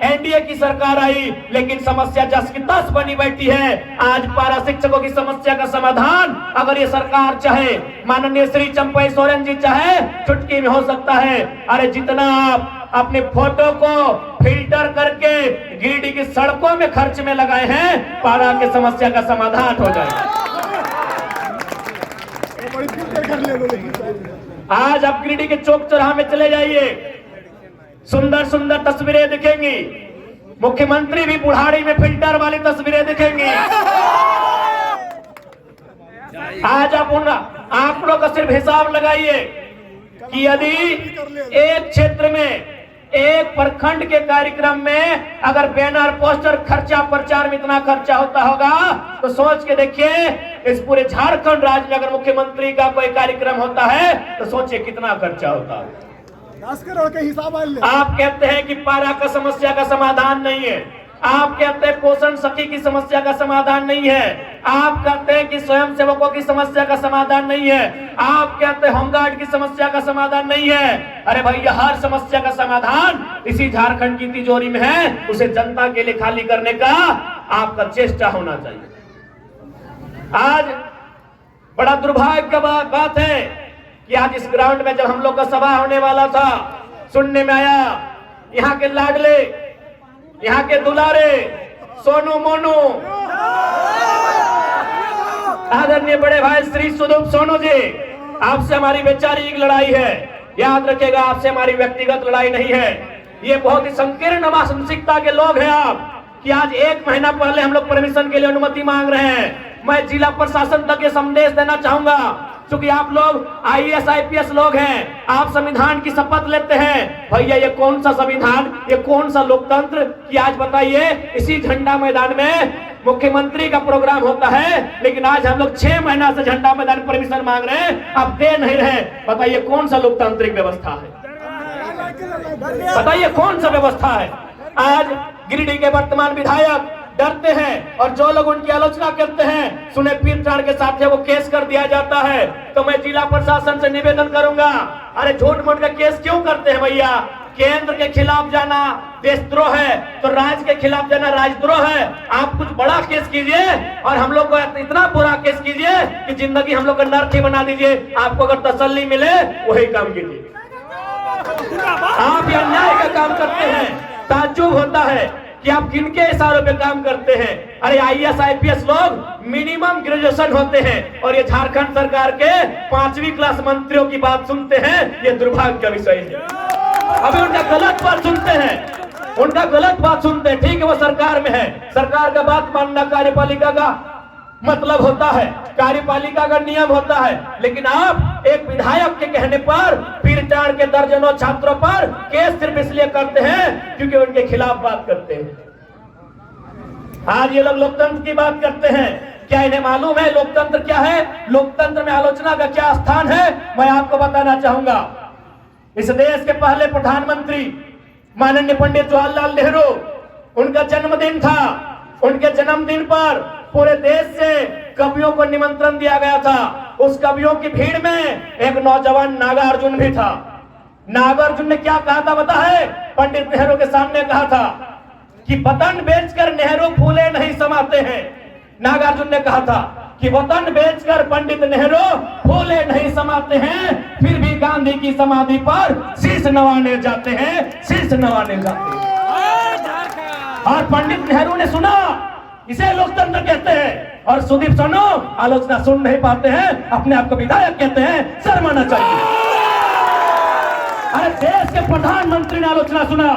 NDA की सरकार आई, लेकिन समस्या जस की तस बनी बैठी है। आज पारा शिक्षकों की समस्या का समाधान अगर ये सरकार चाहे, माननीय श्री चंपई सोरेन जी चाहे, चुटकी में हो सकता है। अरे जितना आप अपने फोटो को फिल्टर करके गिरिडीह की सड़कों में खर्च में लगाए हैं, पारा की समस्या का समाधान हो जाएगा। आज आप गिरिडीह के चौक चौराहे में चले जाइए, सुंदर सुंदर तस्वीरें दिखेंगी। मुख्यमंत्री भी बुढ़ाड़ी में फिल्टर वाली तस्वीरें दिखेंगी। आज आप उन आंकड़ों का सिर्फ हिसाब लगाइए कि यदि एक क्षेत्र में, एक प्रखंड के कार्यक्रम में अगर बैनर पोस्टर खर्चा प्रचार में इतना खर्चा होता होगा, तो सोच के देखिए इस पूरे झारखंड राज्य में अगर मुख्यमंत्री का कोई कार्यक्रम होता है तो सोचिए कितना खर्चा होता है। 10 करोड़ के हिसाब। आप कहते हैं कि पारा का समस्या का समाधान नहीं है, आप कहते हैं पोषण सखी की समस्या का समाधान नहीं है, आप कहते हैं कि स्वयं सेवकों की समस्या का समाधान नहीं है, आप कहते हैं होमगार्ड की समस्या का समाधान नहीं है। अरे भैया, हर समस्या का समाधान इसी झारखंड की तिजोरी में है, उसे जनता के लिए खाली करने का आपका चेष्टा होना चाहिए। आज बड़ा दुर्भाग्य का बात है कि आज इस ग्राउंड में जब हम लोग का सभा होने वाला था, सुनने में आया यहाँ के लाडले, यहाँ के दुलारे सोनू मोनू, आदरणीय बड़े भाई श्री सुदीप सोनू जी, आपसे हमारी वैचारिक लड़ाई है। याद रखिएगा, आपसे हमारी व्यक्तिगत लड़ाई नहीं है। ये बहुत ही संकीर्ण मानसिकता के लोग हैं आप, कि आज 1 महीना पहले हम लोग परमिशन के लिए अनुमति मांग रहे हैं। मैं जिला प्रशासन तक ये संदेश देना चाहूंगा, क्योंकि आप लोग आईएएस आईपीएस लोग हैं, आप संविधान की शपथ लेते हैं। भैया, ये कौन सा संविधान, ये कौन सा लोकतंत्र कि आज बताइए इसी झंडा मैदान में मुख्यमंत्री का प्रोग्राम होता है, लेकिन आज हम लोग 6 महीना से झंडा मैदान परमिशन मांग रहे हैं, आप दे नहीं रहे। बताइए कौन सा लोकतांत्रिक व्यवस्था है, बताइए कौन सा व्यवस्था है। आज गिरिडीह के वर्तमान विधायक डरते हैं और जो लोग उनकी आलोचना करते हैं, सुने पीर चाड़ के साथ वो केस कर दिया जाता है। तो मैं जिला प्रशासन से निवेदन करूंगा, अरे झूठ मूठ का केस क्यों करते हैं भैया? केंद्र के खिलाफ जाना देशद्रोह है, तो राज्य के खिलाफ जाना राजद्रोह है। आप कुछ बड़ा केस कीजिए और हम लोग को इतना बुरा केस कीजिए कि जिंदगी हम लोग का नर्क ही बना दीजिए। आपको अगर तसल्ली मिले वही काम कीजिए। आप ये अन्याय का काम करते हैं, ताज्जुब होता है कि आप किनके इशारों पे काम करते हैं। अरे आईएएस आईपीएस लोग मिनिमम ग्रेजुएशन होते हैं और ये झारखंड सरकार के 5वीं क्लास मंत्रियों की बात सुनते हैं। ये दुर्भाग्य का विषय है। अभी उनका गलत बात सुनते हैं, उनका गलत बात सुनते हैं। ठीक है, वो सरकार में है, सरकार का बात मानना कार्यपालिका का मतलब होता है, कार्यपालिका का नियम होता है। लेकिन आप एक विधायक के कहने पर पीरचाड़ के दर्जनों छात्रों पर केस सिर्फ इसलिए करते हैं क्योंकि उनके खिलाफ बात करते हैं। आज ये लोग लोकतंत्र की बात करते हैं, क्या इन्हें मालूम है लोकतंत्र क्या है? लोकतंत्र में आलोचना का क्या स्थान है? मैं आपको बताना चाहूंगा। इस देश के पहले प्रधानमंत्री माननीय पंडित जवाहरलाल नेहरू, उनका जन्मदिन था। उनके जन्मदिन पर पूरे देश से कवियों को निमंत्रण दिया गया था। उस कवियों की भीड़ में एक नौजवान नागार्जुन भी था। नागार्जुन ने क्या कहा था पता है? पंडित नेहरू के सामने कहा था कि वतन बेचकर नेहरू फूले नहीं समाते हैं। नागार्जुन ने कहा था कि वतन बेचकर पंडित नेहरू फूले नहीं समाते हैं, फिर भी गांधी की समाधि पर शीश नवाने जाते हैं, शीश नवाने जाते हैं। और पंडित नेहरू ने सुना, इसे लोकतंत्र कहते हैं। और सुदीप सोनू आलोचना सुन नहीं पाते हैं, अपने आप को विधायक कहते हैं, शर्माना चाहिए। अरे देश के प्रधानमंत्री ने आलोचना सुना,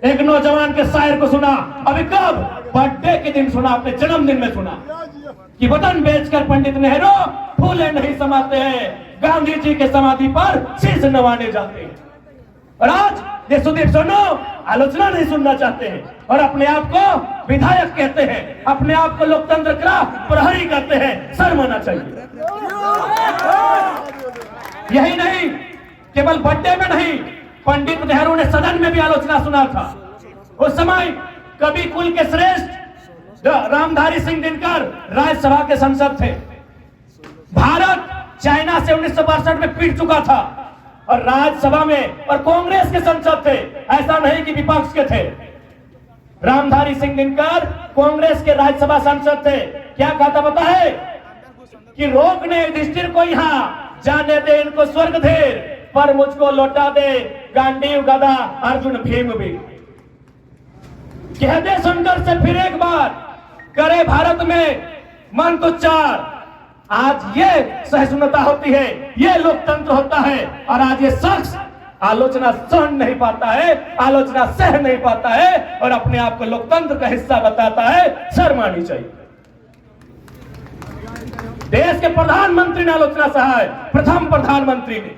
एक नौजवान के शायर को सुना। अभी कब? बर्थडे के दिन सुना, अपने जन्मदिन में सुना कि वतन बेचकर पंडित नेहरू फूले नहीं समाते हैं, गांधी जी के समाधि पर शीश नवाने जाते हैं। और आज ये सुदीप सोनू आलोचना नहीं सुनना चाहते हैं और अपने आप को विधायक कहते हैं, अपने आप को लोकतंत्र का प्रहरी कहते हैं। शर्म आना चाहिए। यही नहीं, केवल बर्थडे में नहीं, पंडित नेहरू ने सदन में भी आलोचना सुना था। उस समय कवि कुल के श्रेष्ठ रामधारी सिंह दिनकर राज्यसभा के सांसद थे। भारत चाइना से 1962 में पिट चुका था और राज्यसभा में और कांग्रेस के सांसद थे, ऐसा नहीं कि विपक्ष के थे। रामधारी सिंह दिनकर कांग्रेस के राज्यसभा सांसद थे। क्या कहा था पता है कि रोकने युधिष्ठिर को यहाँ, जाने दे इनको स्वर्ग धेर, पर मुझको लौटा दे गांडीव गदा अर्जुन भीम भी। कह दे सुनकर से फिर एक बार, करे भारत में मंत्रोच्चार। आज ये सहिष्णुता होती है, ये लोकतंत्र होता है, और आज ये शख्स आलोचना सहन नहीं पाता है, आलोचना सह नहीं पाता है और अपने आप को लोकतंत्र का हिस्सा बताता है। शर्म आनी चाहिए। देश के प्रधानमंत्री ने आलोचना सहा है, प्रथम प्रधानमंत्री ने।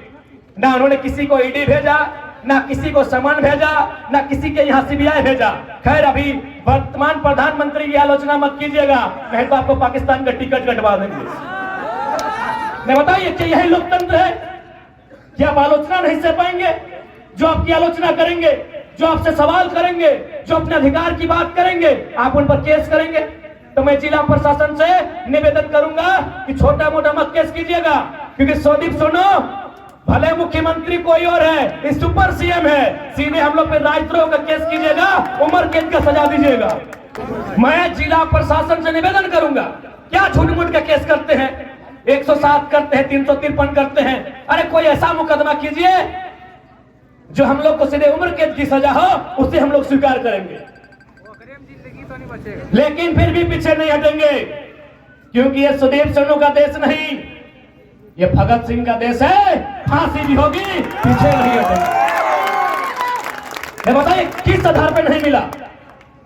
ना उन्होंने किसी को ईडी भेजा, ना किसी को समन भेजा, ना किसी के यहाँ सीबीआई भेजा। खैर, अभी वर्तमान प्रधानमंत्री की आलोचना मत कीजिएगा, नहीं तो आपको पाकिस्तान का टिकट कटवा देंगे। मैं बताइए कि यही लोकतंत्र है? क्या आप आलोचना नहीं सह पाएंगे? जो आपकी आलोचना करेंगे, जो आपसे सवाल करेंगे, जो अपने अधिकार की बात करेंगे, आप उन पर केस करेंगे। तो मैं जिला प्रशासन से निवेदन करूंगा कि छोटा मोटा मत केस कीजिएगा, क्योंकि सुदीप सुनो, भले मुख्यमंत्री कोई और है, इस सुपर सीएम है, सीधे हम लोग पे राजद्रोह का केस कीजिएगा, उम्र कैद का सजा दीजिएगा। मैं जिला प्रशासन से निवेदन करूंगा, क्या झूठ मूठ का केस करते हैं, 107 करते हैं, 353 करते हैं। अरे कोई ऐसा मुकदमा कीजिए जो हम लोग को सीधे उम्र कैद की सजा हो, उसे हम लोग स्वीकार करेंगे। लेकिन फिर भी पीछे नहीं हटेंगे, क्योंकि ये सुदीप सोनू का देश नहीं, ये भगत सिंह का देश है। फांसी भी होगी, पीछे नहीं हटेंगे। बताइए किस आधार पर नहीं मिला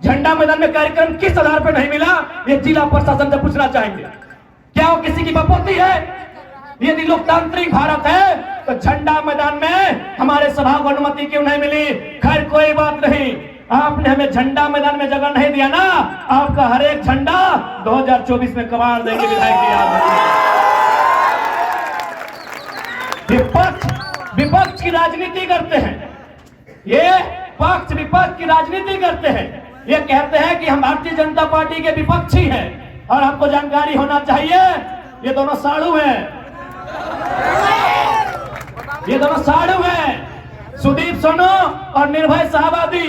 झंडा मैदान में कार्यक्रम, किस आधार पर नहीं मिला? ये जिला प्रशासन से पूछना चाहेंगे। क्या वो किसी की बपोती है? यदि लोकतांत्रिक भारत है तो झंडा मैदान में हमारे सभा को अनुमति क्यों नहीं मिली? खैर कोई बात नहीं, आपने हमें झंडा मैदान में जगह नहीं दिया ना, आपका हर एक झंडा 2024 में कबाड़ देंगे। विधायक जी याद रखिए, विपक्ष की राजनीति करते हैं, ये पक्ष विपक्ष की राजनीति करते हैं। ये कहते हैं कि हम भारतीय जनता पार्टी के विपक्षी हैं, और आपको जानकारी होना चाहिए ये दोनों साड़ू हैं, ये दोनों साड़ू हैं। सुदीप सोनू और निर्भय शाहबादी,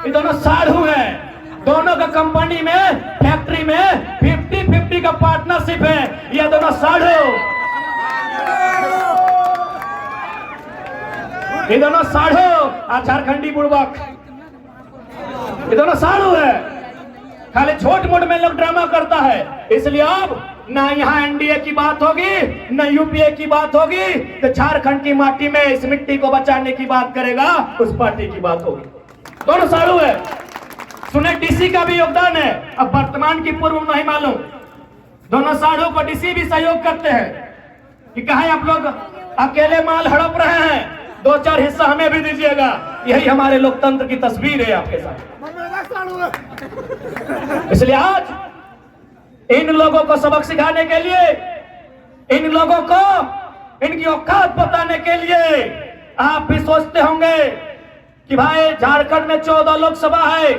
ये दोनों साड़ू हैं। दोनों का कंपनी में, फैक्ट्री में 50-50 का पार्टनरशिप है। ये दोनों साड़ू, ये दोनों साड़ू, झारखंडी बुड़बक, ये दोनों साड़ू है। खाली छोट मोट में लोग ड्रामा करता है। इसलिए अब ना यहाँ एनडीए की बात होगी, ना यूपीए की बात होगी, तो झारखंड की माटी में इस मिट्टी को बचाने की बात करेगा, उस पार्टी की बात होगी। दोनों साड़ू है। सुने डीसी का भी योगदान है, अब वर्तमान की पूर्व नहीं मालूम। दोनों साड़ू को डीसी भी सहयोग करते हैं कि कहा आप लोग अकेले माल हड़प रहे हैं, 2-4 हिस्सा हमें भी दीजिएगा। यही हमारे लोकतंत्र की तस्वीर है आपके साथ। इसलिए आज इन लोगों को सबक सिखाने के लिए, इन लोगों को इनकी औकात बताने के लिए, आप भी सोचते होंगे कि भाई झारखंड में 14 लोकसभा है,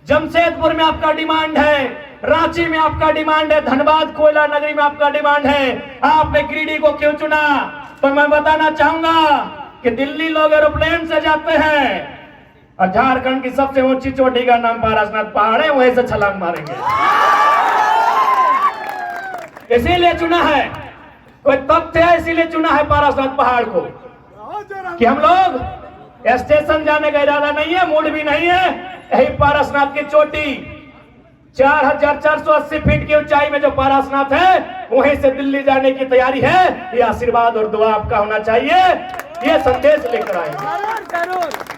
जमशेदपुर में आपका डिमांड है, रांची में आपका डिमांड है, धनबाद कोयला नगरी में आपका डिमांड है, आपने गिरिडीह को क्यों चुना? तो मैं बताना चाहूंगा कि दिल्ली लोग एरोप्लेन से जाते हैं, और झारखंड की सबसे ऊंची चोटी का नाम पारसनाथ पहाड़ है, वहीं से छलांग मारेंगे। इसीलिए चुना है, कोई तथ्य है, इसीलिए चुना है पारसनाथ पहाड़ को, कि हम लोग स्टेशन जाने का इरादा नहीं है, मूड भी नहीं है। यही पारसनाथ की चोटी 4480 फीट की ऊंचाई में जो पारसनाथ है, वहीं से दिल्ली जाने की तैयारी है। ये आशीर्वाद और दुआ आपका होना चाहिए, ये संदेश लेकर आएंगे।